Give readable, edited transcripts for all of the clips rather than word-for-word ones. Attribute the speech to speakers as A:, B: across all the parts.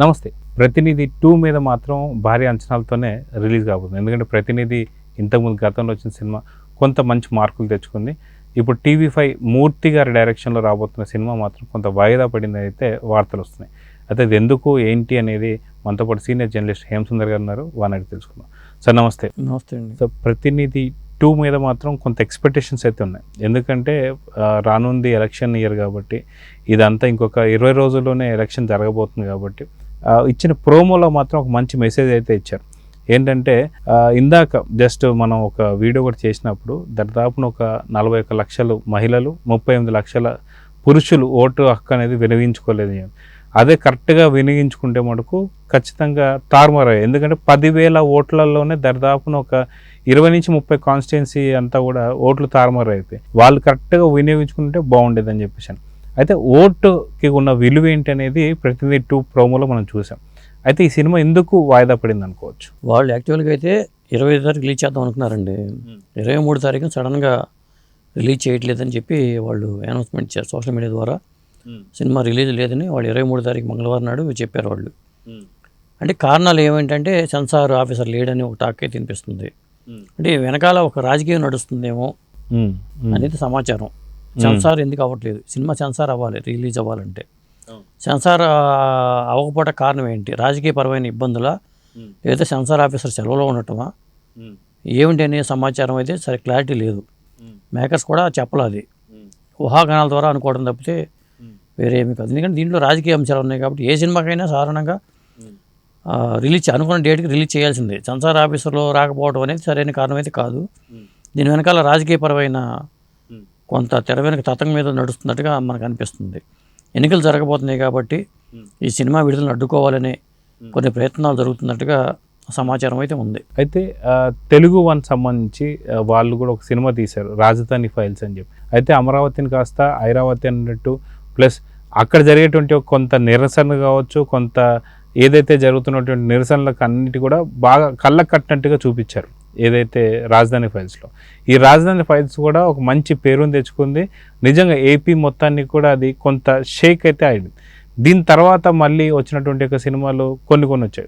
A: నమస్తే. 'ప్రతినిధి 2' మీద మాత్రం భారీ అంచనాలతోనే రిలీజ్ కాబోతుంది. ఎందుకంటే 'ప్రతినిధి' ఇంతకుముందు గతంలో వచ్చిన సినిమా కొంత మంచి మార్కులు తెచ్చుకుంది. ఇప్పుడు టీవీ5 మూర్తి గారి డైరెక్షన్లో రాబోతున్న సినిమా మాత్రం కొంత వాయిదా పడిందని అయితే వార్తలు వస్తున్నాయి. అయితే అది ఎందుకు ఏంటి అనేది మనతో పాటు సీనియర్ జర్నలిస్ట్ హేమసుందర్ గారు ఉన్నారు. వారిని తెలుసుకుందాం. సార్ నమస్తే.
B: నమస్తే అండి.
A: సో 'ప్రతినిధి 2' మీద మాత్రం కొంత ఎక్స్పెక్టేషన్స్ అయితే ఉన్నాయి. ఎందుకంటే రానుంది ఎలక్షన్ ఇయర్ కాబట్టి, ఇదంతా ఇంకొక 20 రోజుల్లోనే ఎలక్షన్ జరగబోతుంది కాబట్టి ఇచ్చిన ప్రోమోలో మాత్రం ఒక మంచి మెసేజ్ అయితే ఇచ్చారు. ఏంటంటే ఇందాక జస్ట్ మనం ఒక వీడియో కూడా చేసినప్పుడు దాదాపున ఒక 41 లక్షలు మహిళలు, 38 లక్షల పురుషులు ఓటు హక్కు అనేది వినియోగించుకోలేదు. అదే కరెక్ట్గా వినియోగించుకుంటే మటుకు ఖచ్చితంగా తారుమారయ్యాయి. ఎందుకంటే 10,000 ఓట్లలోనే దాదాపున ఒక 20-30 కాన్స్టిట్యున్సీ అంతా కూడా ఓట్లు తారుమారు అయిపోయి వాళ్ళు కరెక్ట్గా వినియోగించుకుంటే బాగుండేదని చెప్పేసి. అయితే ఓటుకి ఉన్న విలువ ఏంటి అనేది 'ప్రతినిధి 2' ప్రోమోలో మనం చూసాం. అయితే ఈ సినిమా ఎందుకు వాయిదా పడింది అనుకోవచ్చు?
B: వాళ్ళు యాక్చువల్గా అయితే 25 తారీఖు రిలీజ్ చేద్దాం అనుకున్నారండి. 23 తారీఖున సడన్గా రిలీజ్ చేయట్లేదని చెప్పి వాళ్ళు అనౌన్స్మెంట్ ఇచ్చారు సోషల్ మీడియా ద్వారా. సినిమా రిలీజ్ లేదని వాళ్ళు 23 తారీఖు మంగళవారం నాడు చెప్పారు వాళ్ళు. అంటే కారణాలు ఏమిటంటే సెన్సార్ ఆఫీసర్ లేడని ఒక టాక్ అయితే వినిపిస్తుంది. అంటే వెనకాల ఒక రాజకీయం నడుస్తుందేమో అనేది సమాచారం. సెన్సార్ ఎందుకు అవ్వట్లేదు? సినిమా సెన్సార్ అవ్వాలి రిలీజ్ అవ్వాలంటే. సెన్సార్ అవ్వకపోవట కారణం ఏంటి? రాజకీయపరమైన ఇబ్బందుల, లేదా సెన్సార్ ఆఫీసర్ సెలవులో ఉండటమా, ఏమిటి అనే సమాచారం అయితే సరే క్లారిటీ లేదు. మేకర్స్ కూడా చెప్పలేదు. అది ఊహాగానాల ద్వారా అనుకోవడం తప్పితే వేరే ఏమీ కాదు. ఎందుకంటే దీంట్లో రాజకీయ అంశాలు ఉన్నాయి కాబట్టి ఏ సినిమాకైనా సాధారణంగా అనుకున్న డేట్కి రిలీజ్ చేయాల్సిందే. సెన్సార్ ఆఫీసర్లో రాకపోవడం అనేది సరైన కారణం అయితే కాదు. దీని వెనకాల రాజకీయపరమైన కొంత తెర వెనక తతంగం మీద నడుస్తున్నట్టుగా మనకు అనిపిస్తుంది. ఎన్నికలు జరగబోతున్నాయి కాబట్టి ఈ సినిమా విడుదలను అడ్డుకోవాలనే కొన్ని ప్రయత్నాలు జరుగుతున్నట్టుగా సమాచారం అయితే ఉంది.
A: అయితే తెలుగు వన్ సంబంధించి వాళ్ళు కూడా ఒక సినిమా తీశారు, 'రాజధాని ఫైల్స్' అని చెప్పి. అయితే అమరావతిని కాస్త ఐరావతి అన్నట్టు, ప్లస్ అక్కడ జరిగేటువంటి కొంత నిరసన కావచ్చు, కొంత ఏదైతే జరుగుతున్నటువంటి నిరసనలకు అన్నిటి కూడా బాగా కళ్ళకు కట్టినట్టుగా చూపించారు ఏదైతే 'రాజధాని ఫైల్స్'లో. ఈ 'రాజధాని ఫైల్స్' కూడా ఒక మంచి పేరుని తెచ్చుకుంది. నిజంగా ఏపీ మొత్తానికి కూడా అది కొంత షేక్ అయితే అయింది. దీని తర్వాత మళ్ళీ వచ్చినటువంటి ఒక సినిమాలు కొన్ని వచ్చాయి.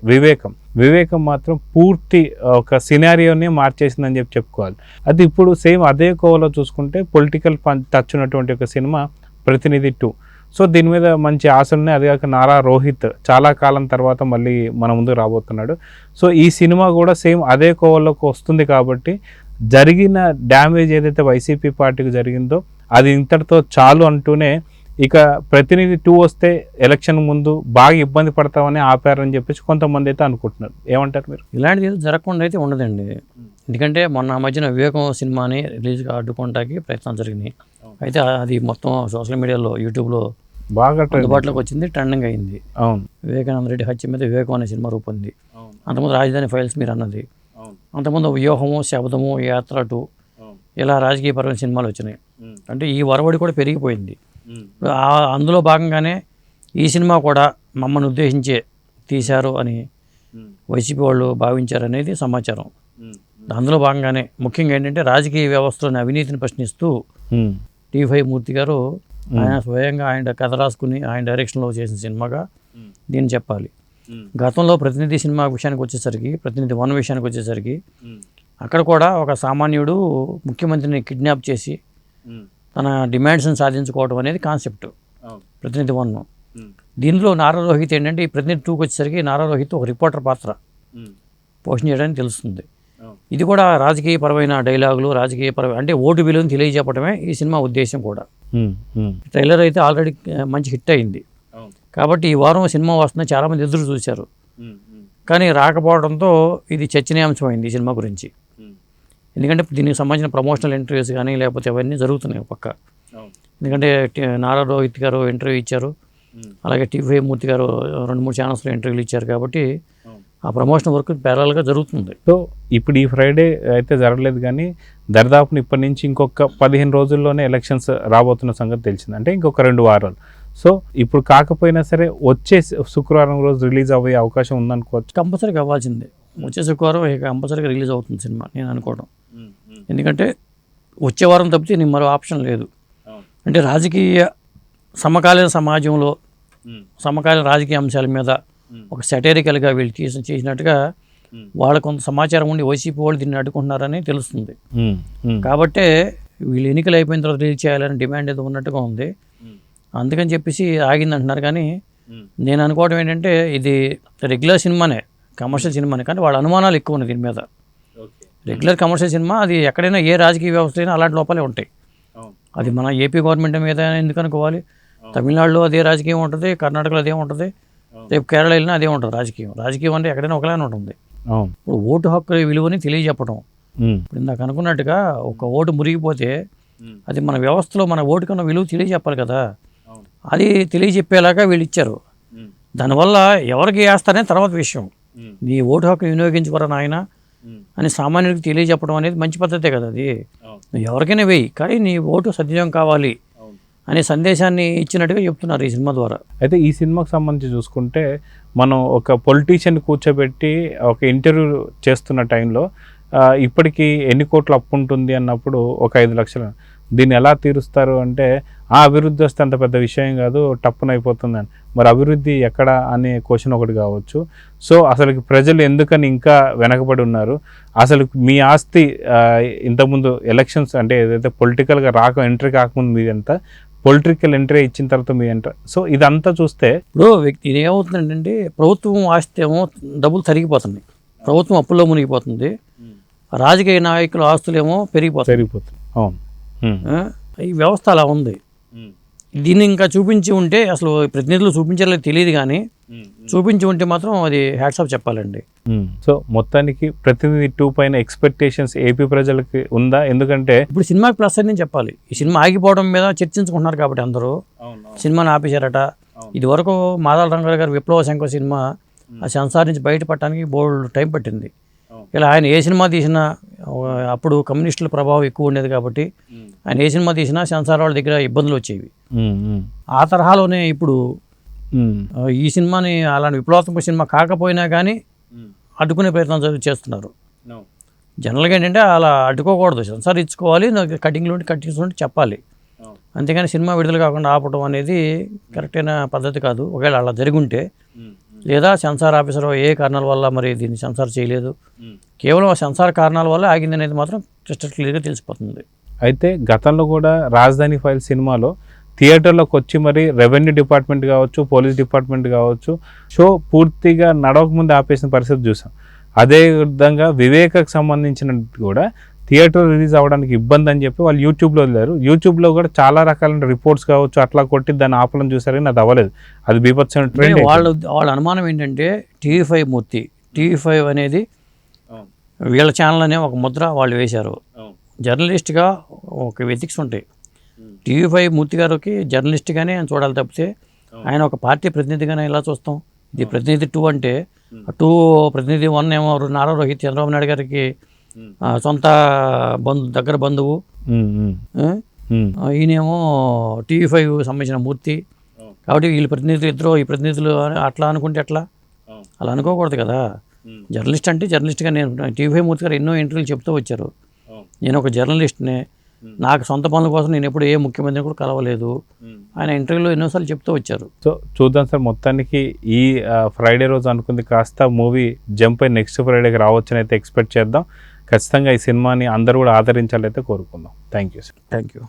A: వివేకం మాత్రం పూర్తి ఒక సినారియోనే మార్చేసిందని చెప్పుకోవాలి. అది ఇప్పుడు సేమ్ అదే కోవలో చూసుకుంటే పొలిటికల్ టచ్ ఉన్నటువంటి ఒక సినిమా 'ప్రతినిధి 2'. సో దీని మీద మంచి ఆశలు ఉన్నాయి. అది కాక నారా రోహిత్ చాలా కాలం తర్వాత మళ్ళీ మన ముందుకు రాబోతున్నాడు. సో ఈ సినిమా కూడా సేమ్ అదే కోవలోకి వస్తుంది కాబట్టి జరిగిన డ్యామేజ్ ఏదైతే వైసీపీ పార్టీకి జరిగిందో అది ఇంతటితో చాలు అంటూనే ఇక 'ప్రతినిధి 2' వస్తే ఎలక్షన్ ముందు బాగా ఇబ్బంది పడతామని ఆపారని చెప్పేసి కొంతమంది అయితే అనుకుంటున్నారు. ఏమంటారు మీరు?
B: ఇలాంటిది జరగకుండా అయితే ఉండదండి. ఎందుకంటే మొన్న మధ్యన వివేకం సినిమాని రిలీజ్గా అడ్డుకోవడానికి ప్రయత్నాలు జరిగినాయి. అయితే అది మొత్తం సోషల్ మీడియాలో, యూట్యూబ్లో
A: బాగా
B: అందుబాటులోకి వచ్చింది, ట్రెండింగ్ అయింది.
A: అవును.
B: వివేకానంద రెడ్డి హత్య మీద వివేకం అనే సినిమా రూపొంది. అంతకుముందు 'రాజధాని ఫైల్స్' మీరు అన్నది, అంతకుముందు 'వ్యూహము', 'శబదము', 'యాత్ర 2' ఇలా రాజకీయపరమైన సినిమాలు వచ్చినాయి. అంటే ఈ వరవడి కూడా పెరిగిపోయింది. అందులో భాగంగానే ఈ సినిమా కూడా మమ్మల్ని ఉద్దేశించే తీశారు అని వైసీపీ వాళ్ళు భావించారనేది సమాచారం. అందులో భాగంగానే ముఖ్యంగా ఏంటంటే రాజకీయ వ్యవస్థలోని అవినీతిని ప్రశ్నిస్తూ టీవీ5 మూర్తి గారు ఆయన స్వయంగా ఆయన కథ రాసుకుని ఆయన డైరెక్షన్లో చేసిన సినిమాగా దీన్ని చెప్పాలి. గతంలో 'ప్రతినిధి' సినిమా విషయానికి వచ్చేసరికి, 'ప్రతినిధి 1' విషయానికి వచ్చేసరికి అక్కడ కూడా ఒక సామాన్యుడు ముఖ్యమంత్రిని కిడ్నాప్ చేసి తన డిమాండ్స్ని సాధించుకోవడం అనేది కాన్సెప్ట్ 'ప్రతినిధి 1'. దీనిలో నారా రోహిత్ ఏంటంటే ఈ 'ప్రతినిధి 2'కి వచ్చేసరికి నారా రోహిత్ ఒక రిపోర్టర్ పాత్ర పోషణ చేయడానికి తెలుస్తుంది. ఇది కూడా రాజకీయపరమైన డైలాగులు, రాజకీయపరమైన అంటే ఓటు విలువను తెలియజెప్పడమే ఈ సినిమా ఉద్దేశం కూడా. ట్రైలర్ అయితే ఆల్రెడీ మంచి హిట్ అయింది కాబట్టి ఈ వారం సినిమా వస్తుందని చాలామంది ఎదురు చూశారు. కానీ రాకపోవడంతో ఇది చర్చనీయాంశమైంది ఈ సినిమా గురించి. ఎందుకంటే దీనికి సంబంధించిన ప్రమోషనల్ ఇంటర్వ్యూస్ కానీ లేకపోతే అవన్నీ జరుగుతున్నాయి పక్క. ఎందుకంటే నారా రోహిత్ గారు ఇంటర్వ్యూ ఇచ్చారు, అలాగే టీవీ5 మూర్తి గారు 2-3 ఛానల్స్లో ఇంటర్వ్యూలు ఇచ్చారు కాబట్టి ఆ ప్రమోషన్ వర్క్ ప్యారల్గా జరుగుతుంది.
A: సో ఇప్పుడు ఈ ఫ్రైడే అయితే జరగలేదు, కానీ దరిదాపున ఇప్పటి నుంచి ఇంకొక 15 రోజుల్లోనే ఎలక్షన్స్ రాబోతున్న సంగతి తెలిసింది. అంటే ఇంకొక 2 వారాలు. సో ఇప్పుడు కాకపోయినా సరే వచ్చే శుక్రవారం రోజు రిలీజ్ అయ్యే అవకాశం ఉందనుకోవచ్చు.
B: కంపల్సరీగా అవ్వాల్సిందే. వచ్చే శుక్రవారం కంపల్సరీగా రిలీజ్ అవుతుంది సినిమా నేను అనుకోవడం. ఎందుకంటే వచ్చే వారం తప్పితే మరో ఆప్షన్ లేదు. అంటే రాజకీయ సమకాలీన సమాజంలో సమకాలీన రాజకీయ అంశాల మీద ఒక సెటైరికల్గా వీళ్ళు చేసినట్టుగా వాళ్ళ కొంత సమాచారం ఉండి వైసీపీ వాళ్ళు దీన్ని అడ్డుకుంటున్నారని తెలుస్తుంది. కాబట్టే వీళ్ళు ఎన్నికలు అయిపోయిన తర్వాత రిలీజ్ చేయాలని డిమాండ్ ఏదో ఉన్నట్టుగా ఉంది. అందుకని చెప్పేసి ఆగిందంటున్నారు. కానీ నేను అనుకోవడం ఏంటంటే ఇది రెగ్యులర్ సినిమానే, కమర్షియల్ సినిమానే, కానీ వాళ్ళ అనుమానాలు ఎక్కువ ఉన్నాయి దీని మీద. రెగ్యులర్ కమర్షియల్ సినిమా అది ఎక్కడైనా ఏ రాజకీయ వ్యవస్థ అయినా అలాంటి లోపాలే ఉంటాయి. అది మన ఏపీ గవర్నమెంట్ మీద ఎందుకు అనుకోవాలి? తమిళనాడులో అదే రాజకీయం ఉంటుంది, కర్ణాటకలో అదే ఉంటుంది, రేపు కేరళ వెళ్ళినా అదే ఉంటుంది. రాజకీయం అంటే ఎక్కడైనా ఒకలానే ఉంటుంది. ఇప్పుడు ఓటు హక్కు విలువని తెలియజెప్పడం. ఇప్పుడు ఇందాక అనుకున్నట్టుగా ఒక ఓటు మురిగిపోతే అది మన వ్యవస్థలో మన ఓటుకున్న విలువ తెలియజెప్పాలి కదా. అది తెలియజెప్పేలాగా వీళ్ళు ఇచ్చారు. దానివల్ల ఎవరికి వేస్తారనే తర్వాత విషయం. నీ ఓటు హక్కు వినియోగించుకోరా నాయన అని సామాన్యుడికి తెలియజెప్పడం అనేది మంచి పద్ధతే కదా. అది నువ్వు ఎవరికైనా వేయి, కానీ నీ ఓటు సద్వినియోగం కావాలి అనే సందేశాన్ని ఇచ్చినట్టుగా చెప్తున్నారు ఈ సినిమా ద్వారా.
A: అయితే ఈ సినిమాకి సంబంధించి చూసుకుంటే మనం ఒక పొలిటీషియన్ కూర్చోబెట్టి ఒక ఇంటర్వ్యూ చేస్తున్న టైంలో ఇప్పటికీ ఎన్ని కోట్ల అప్పు ఉంటుంది అన్నప్పుడు ఒక 5 లక్షలు, దీన్ని ఎలా తీరుస్తారు అంటే అభివృద్ధి వస్తే అంత పెద్ద విషయం కాదు, టప్పున అయిపోతుందని. మరి అభివృద్ధి ఎక్కడ అనే క్వశ్చన్ ఒకటి కావచ్చు. సో అసలు ప్రజలు ఎందుకని ఇంకా వెనకబడి ఉన్నారు, అసలు మీ ఆస్తి ఇంతకుముందు ఎలక్షన్స్ అంటే ఏదైతే పొలిటికల్గా ఎంట్రీ కాకముందు మీది ఎంత, పొలిటికల్ ఎంట్రీ ఇచ్చిన తర్వాత మీ ఎంట్రీ, సో ఇదంతా చూస్తే
B: ఇప్పుడు వ్యక్తి ఇది ఏమవుతుందంటే ప్రభుత్వం ఆస్తి ఏమో డబ్బులు తరిగిపోతుంది, ప్రభుత్వం అప్పుల్లో మునిగిపోతుంది, రాజకీయ నాయకుల ఆస్తులేమో పెరిగిపోతుంది.
A: అవును,
B: ఈ వ్యవస్థ అలా ఉంది. దీన్ని ఇంకా చూపించి ఉంటే, అసలు ప్రతినిధులు చూపించాలో తెలియదు, కానీ చూపించి ఉంటే మాత్రం అది హ్యాట్స్ ఆఫ్ చెప్పాలండి.
A: సో మొత్తానికి ప్రతినిధి 2 పైన ఎక్స్పెక్టేషన్స్ ఏపీ ప్రజలకి ఉందా? ఎందుకంటే
B: ఇప్పుడు సినిమాకి ప్లస్ అని చెప్పాలి. ఈ సినిమా ఆగిపోవడం మీద చర్చించుకుంటున్నారు కాబట్టి అందరూ సినిమాని ఆపేశారట. ఇది వరకు మాదాల రంగారావు గారు విప్లవ శంకర్ సినిమా ఆ సెన్సార్ నుంచి బయటపడటానికి బోల్డ్ టైం పట్టింది. ఇలా ఆయన ఏ సినిమా తీసినా, అప్పుడు కమ్యూనిస్టుల ప్రభావం ఎక్కువ ఉండేది కాబట్టి ఆయన ఏ సినిమా తీసినా సెన్సార్ వాళ్ళ దగ్గర ఇబ్బందులు వచ్చేవి. ఆ తరహాలోనే ఇప్పుడు ఈ సినిమాని అలాంటి విప్లవాత్మక సినిమా కాకపోయినా కానీ అడ్డుకునే ప్రయత్నం చేస్తున్నారు. జనరల్గా ఏంటంటే అలా అడ్డుకోకూడదు, సెన్సార్ ఇచ్చుకోవాలి, కట్టింగ్స్ ఉంటే చెప్పాలి. అంతేగాని సినిమా విడుదల కాకుండా ఆపడం అనేది కరెక్ట్ అయిన పద్ధతి కాదు. ఒకవేళ అలా జరిగి ఉంటే, లేదా సెన్సార్ ఆఫీసర్ ఏ కారణాల వల్ల మరి దీన్ని సెన్సార్ చేయలేదు, కేవలం ఆ సెన్సార్ కారణాల వల్ల ఆగింది అనేది మాత్రం క్రిస్టల్ క్లియర్గా తెలిసిపోతుంది.
A: అయితే గతంలో కూడా రాజధాని ఫైల్ సినిమాలో థియేటర్లోకి వచ్చి మరి రెవెన్యూ డిపార్ట్మెంట్ కావచ్చు, పోలీస్ డిపార్ట్మెంట్ కావచ్చు, షో పూర్తిగా నడవకముందు ఆపేసిన పరిస్థితి చూసాం. అదే విధంగా వివేకకు సంబంధించిన కూడా థియేటర్ రిలీజ్ అవ్వడానికి ఇబ్బంది అని చెప్పి వాళ్ళు యూట్యూబ్లో వదిలేరు. యూట్యూబ్లో కూడా చాలా రకాల రిపోర్ట్స్ కావచ్చు అట్లా కొట్టి దాన్ని ఆపలను చూసారు, కానీ అది అవ్వలేదు. అది బీభత్సమైన ట్రెండ్.
B: వాళ్ళ అనుమానం ఏంటంటే టీవీ5 మూర్తి, టీవీ5 అనేది వీళ్ళ ఛానల్ అనే ఒక ముద్ర వాళ్ళు వేశారు. జర్నలిస్ట్గా ఒక ఎథిక్స్ ఉంటాయి. టీవీ5 మూర్తి గారికి జర్నలిస్ట్గానే ఆయన చూడాలి తప్పితే ఆయన ఒక పార్టీ ప్రతినిధిగానే ఎలా చూస్తాం? ఇది ప్రతినిధి 2 అంటే 2 ప్రతినిధి 1 ఏమో నారా రోహిత్ చంద్రబాబు నాయుడు గారికి సొంత దగ్గర బంధువు, ఈయనేమో టీవీ5 సంబంధించిన మూర్తి. కాబట్టి వీళ్ళు ప్రతినిధులు ఇద్దరు, ఈ ప్రతినిధులు అట్లా అనుకుంటే ఎట్లా? అలా అనుకోకూడదు కదా. జర్నలిస్ట్ అంటే జర్నలిస్ట్గా నేను టీవీ5 మూర్తి గారు ఎన్నో ఇంటర్వ్యూలు చెప్తూ వచ్చారు. నేను ఒక జర్నలిస్ట్నే, నాకు సొంత పనుల కోసం నేను ఎప్పుడు ఏ ముఖ్యమంత్రిని కూడా కలవలేదు, ఆయన ఇంటర్వ్యూలో ఎన్నోసార్లు చెప్తూ వచ్చారు.
A: సో చూద్దాం సార్, మొత్తానికి ఈ ఫ్రైడే రోజు అనుకుంది కాస్త మూవీ జంప్ అయి నెక్స్ట్ ఫ్రైడేకి రావచ్చని అయితే ఎక్స్పెక్ట్ చేద్దాం. ఖచ్చితంగా ఈ సినిమాని అందరూ కూడా ఆదరించాలైతే కోరుకుందాం. Thank you sir.
B: Thank you.